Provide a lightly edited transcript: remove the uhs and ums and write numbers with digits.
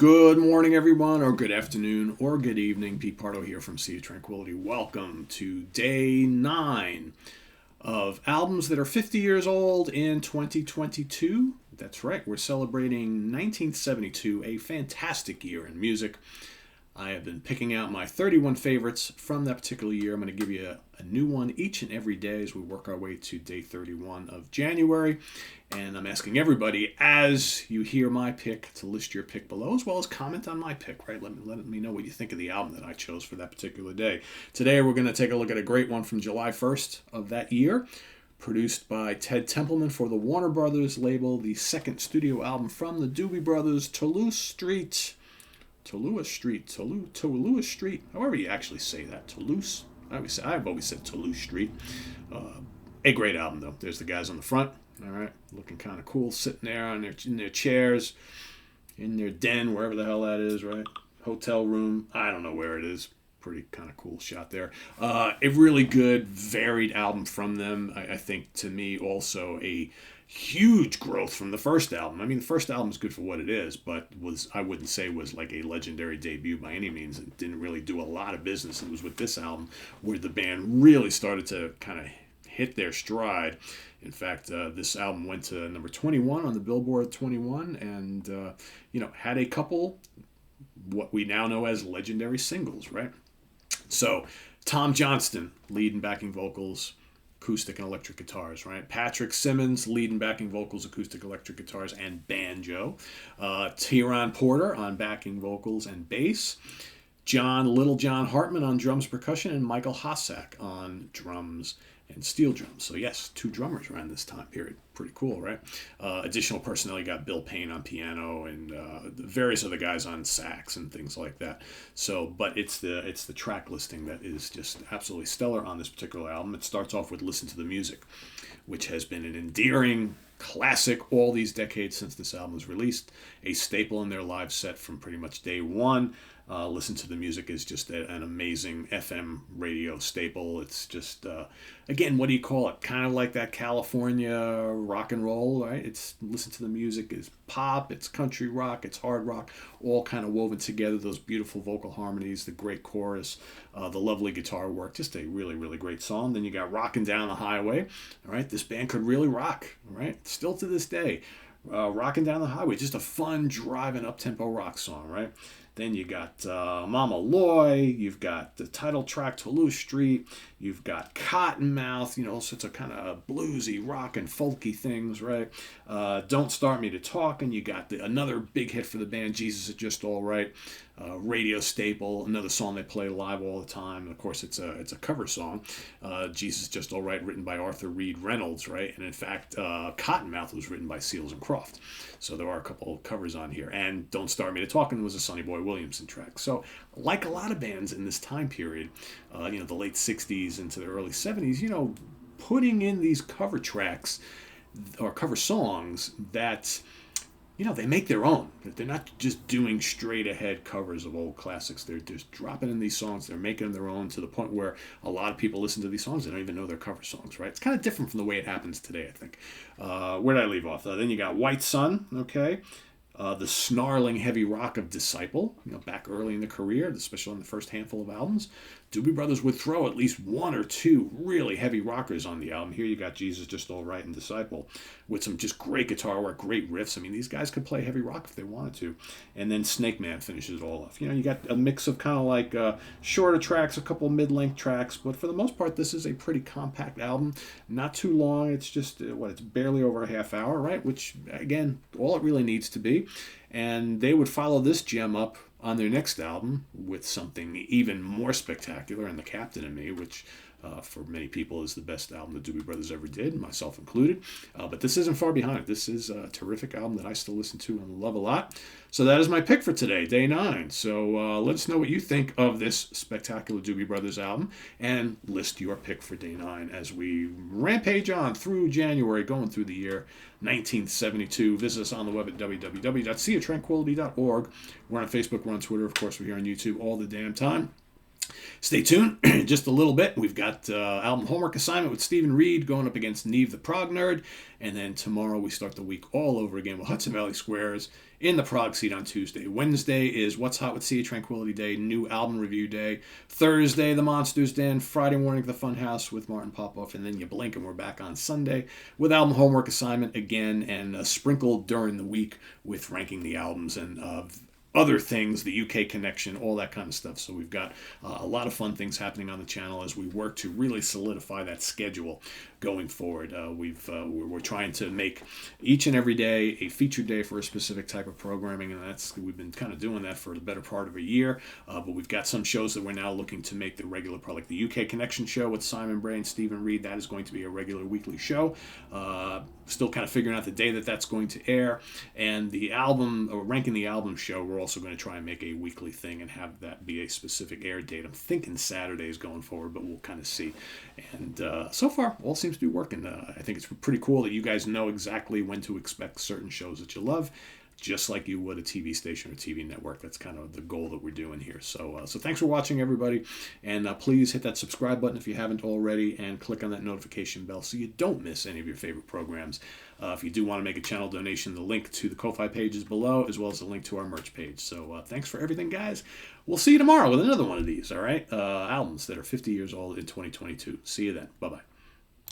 Good morning, everyone, or good afternoon, or good evening. Pete Pardo here from Sea of Tranquility. Welcome to day 9 of albums that are 50 years old in 2022. That's right, we're celebrating 1972, a fantastic year in music. I have been picking out my 31 favorites from that particular year. I'm going to give you a new one each and every day as we work our way to day 31 of January. And I'm asking everybody, as you hear my pick, to list your pick below, as well as comment on my pick, right? Let me know what you think of the album that I chose for that particular day. Today, we're going to take a look at a great one from July 1st of that year, produced by Ted Templeman for the Warner Brothers label, the second studio album from the Doobie Brothers, Toulouse Street, however you actually say that, Toulouse. I've always said Toulouse Street. A great album, though. There's the guys on the front, all right, looking kind of cool, sitting there in their chairs, in their den, wherever the hell that is, right? Hotel room, I don't know where it is. Pretty kind of cool shot there. A really good, varied album from them. I think, to me, also a huge growth from the first album. I mean, the first album is good for what it is, but I wouldn't say was like a legendary debut by any means. It didn't really do a lot of business. It was with this album where the band really started to kind of hit their stride. In fact, this album went to number 21 on the Billboard 21 and, had a couple what we now know as legendary singles, right? So, Tom Johnston, lead and backing vocals, acoustic and electric guitars, right? Patrick Simmons, lead and backing vocals, acoustic, electric guitars, and banjo. Tyrone Porter on backing vocals and bass. Little John Hartman on drums, percussion, and Michael Hossack on drums and steel drums. So yes, 2 drummers around this time period. Pretty cool, right? Additional personnel, you got Bill Payne on piano and various other guys on sax and things like that. So, but it's the track listing that is just absolutely stellar on this particular album. It starts off with "Listen to the Music," which has been an endearing classic all these decades since this album was released, a staple in their live set from pretty much day one. Listen to the Music is just an amazing FM radio staple. It's just, again, what do you call it? Kind of like that California rock and roll, right? It's Listen to the Music is pop, it's country rock, it's hard rock, all kind of woven together. Those beautiful vocal harmonies, the great chorus, the lovely guitar work. Just a really, really great song. Then you got Rockin' Down the Highway. All right, this band could really rock, right? Still to this day. Rockin' Down the Highway, just a fun, driving, up-tempo rock song, right? Then you got Mama Loy, you've got the title track, Toulouse Street, you've got Cottonmouth, all sorts of kind of bluesy, rock and folky things, right? Don't Start Me to Talkin', you got another big hit for the band, Jesus Is Just All Right, radio staple, another song they play live all the time. Of course, it's a cover song, Jesus Is Just All Right, written by Arthur Reed Reynolds, right? And in fact, Cottonmouth was written by Seals and Croft. So there are a couple of covers on here. And Don't Start Me to Talkin' was a Sonny Boy Williamson track. So like a lot of bands in this time period, the late 60s into the early 70s, putting in these cover tracks or cover songs that, they make their own. They're not just doing straight ahead covers of old classics. They're just dropping in these songs. They're making them their own to the point where a lot of people listen to these songs. They don't even know they're cover songs, right? It's kind of different from the way it happens today, I think. Where did I leave off? Then you got White Sun, okay? The snarling heavy rock of Disciple, back early in the career, especially on the first handful of albums. Doobie Brothers would throw at least 1 or 2 really heavy rockers on the album. Here you got Jesus Just All Right and Disciple with some just great guitar work, great riffs. I mean, these guys could play heavy rock if they wanted to. And then Snake Man finishes it all off. You got a mix of kind of like shorter tracks, a couple mid-length tracks, but for the most part, this is a pretty compact album. Not too long. It's just, it's barely over a half hour, right? Which, again, all it really needs to be. And they would follow this gem up on their next album with something even more spectacular, and The Captain and Me, which for many people is the best album the Doobie Brothers ever did, myself included. But this isn't far behind. This is a terrific album that I still listen to and love a lot. So that is my pick for today, day 9. So let us know what you think of this spectacular Doobie Brothers album, and list your pick for day 9 as we rampage on through January, going through the year 1972. Visit us on the web at www.seaoftranquility.org. We're on Facebook, we're on Twitter, of course, we're here on YouTube all the damn time. Stay tuned. Just a little bit. We've got album homework assignment with Stephen Reed going up against Neve the Prog Nerd. And then tomorrow we start the week all over again with Hudson Valley Squares in the Prog Seat on Tuesday. Wednesday is What's Hot with Sea of Tranquility Day, new album review day. Thursday, The Monsters Den. Friday morning, The Funhouse with Martin Popoff. And then you blink and we're back on Sunday with album homework assignment again, and sprinkled during the week with ranking the albums and other things, the UK connection, all that kind of stuff. So we've got a lot of fun things happening on the channel as we work to really solidify that schedule going forward. We're trying to make each and every day a featured day for a specific type of programming, and we've been kind of doing that for the better part of a year. But we've got some shows that we're now looking to make the regular part, like the UK Connection show with Simon Bray and Stephen Reed. That is going to be a regular weekly show. Still kind of figuring out the day that's going to air. And the album, or ranking the album show, we're also going to try and make a weekly thing and have that be a specific air date. I'm thinking Saturdays going forward, but we'll kind of see. And so far, all seems to be working. I think it's pretty cool that you guys know exactly when to expect certain shows that you love, just like you would a TV station or TV network. That's kind of the goal that we're doing here. So thanks for watching, everybody. And please hit that subscribe button if you haven't already, and click on that notification bell so you don't miss any of your favorite programs. If you do want to make a channel donation, the link to the Ko-Fi page is below, as well as the link to our merch page. So thanks for everything, guys. We'll see you tomorrow with another one of these, all right? Albums that are 50 years old in 2022. See you then. Bye-bye.